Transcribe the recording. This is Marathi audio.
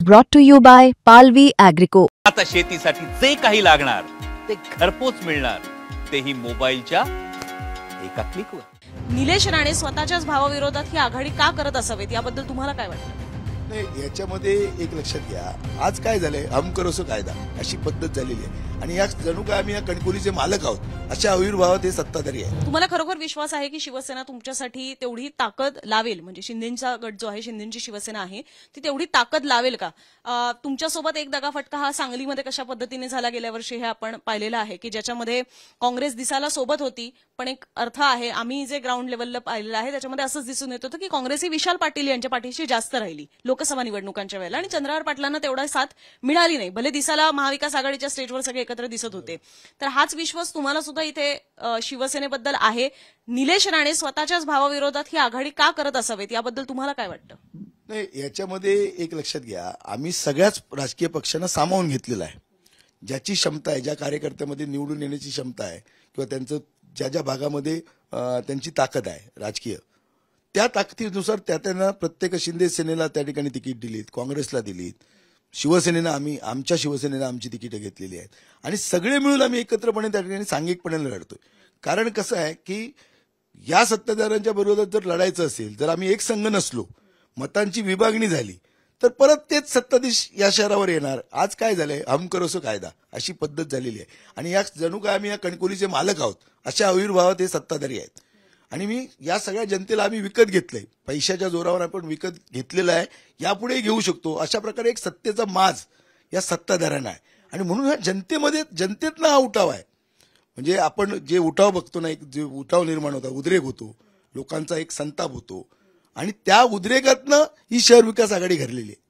Brought to you by Palvi Agrico. आता शेतीसाठी जे काही लागणार ते घरपोच मिळणार, तेही मोबाईलच्या एका क्लिकवर। निलेश राणे स्वतःच्याच भावाविरोधात ही आघाडी का करत असावेत याबद्दल तुम्हाला काय वाटतं? नाही, याच्यामध्ये एक लक्षात घ्या, आज काय झालंय, हम करो सो कायदा अशी पद्धत झालेली आहे आणि या जणू काय आम्ही या कणकुलीचे मालक आहोत अशा अविर्भावात हे सत्ताधारी आहे। तुम्हाला खरोखर विश्वास आहे की शिवसेना तुमच्यासाठी तेवढी ताकद लावेल? म्हणजे शिंदेचा गट जो आहे, शिंदेची शिवसेना आहे, ती तेवढी ताकद लावेल का? तुमच्यासोबत एक दगाफटका हा सांगलीमध्ये कशा पद्धतीने झाला गेल्या वर्षी हे आपण पाहिलेलं आहे की ज्याच्यामध्ये काँग्रेस दिसायला सोबत होती, पण एक अर्थ आहे, आम्ही जे ग्राउंड लेवलला पाहिलेलं आहे त्याच्यामध्ये असंच दिसून येत होतं की काँग्रेस ही विशाल पाटील यांच्या पाठीशी जास्त राहिली लोकसभा निवडणुकांच्या वेळेला आणि चंद्रहार पाटलांना तेवढा साथ मिळाली नाही। भले दिसायला महाविकास आघाडीच्या स्टेजवर सगळे एकत्र दिसत होते, तर हाच विश्वास तुम्हाला सुद्धा इथे शिवसेनेबद्दल आहे? निलेश राणे स्वतःच्याच भावाविरोधात ही आघाडी का करत असावेत याबद्दल तुम्हाला काय वाटतं? नाही, याच्यामध्ये एक लक्षात घ्या, आम्ही सगळ्याच राजकीय पक्षांना सामावून घेतलेलं आहे। ज्याची क्षमता आहे, ज्या कार्यकर्त्यामध्ये निवडून येण्याची क्षमता आहे किंवा त्यांचं ज्या ज्या भागामध्ये त्यांची ताकद आहे राजकीय, त्या ताकदीनुसार त्यांना प्रत्येक शिंदे सेनेला त्या ठिकाणी तिकीट दिलीत, काँग्रेसला दिलीत, शिवसेनेनं आमच्या शिवसेनेनं आमची तिकीटं घेतलेली आहेत आणि सगळे मिळून आम्ही एकत्रपणे त्या ठिकाणी सांघिकपणे लढतोय। कारण कसं आहे की या सत्ताधाऱ्यांच्या विरोधात जर लढायचं असेल, जर आम्ही एक संघ नसलो, मतांची विभागणी झाली, तर परत तेच सत्ताधीश या शहरावर येणार। आज काय झालंय, हम करो सो कायदा अशी पद्धत झालेली आहे आणि या जणू काय आम्ही या कणकुलीचे मालक आहोत अशा अविर्भावात हे सत्ताधारी आहेत आणि मी या सगळ्या जनतेला आम्ही विकत घेतलंय, पैशाच्या जोरावर आपण विकत घेतलेलं आहे, यापुढे घेऊ शकतो अशा प्रकारे एक सत्तेचा माज या सत्ताधाऱ्यांना आहे आणि म्हणून ह्या जनतेतला हा उठाव आहे। म्हणजे आपण जे उठाव बघतो ना, एक जे उठाव निर्माण होता, उद्रेक होतो, लोकांचा एक संताप होतो आणि त्या उद्रेकातनं ही शहर विकास आघाडी घडलेली आहे।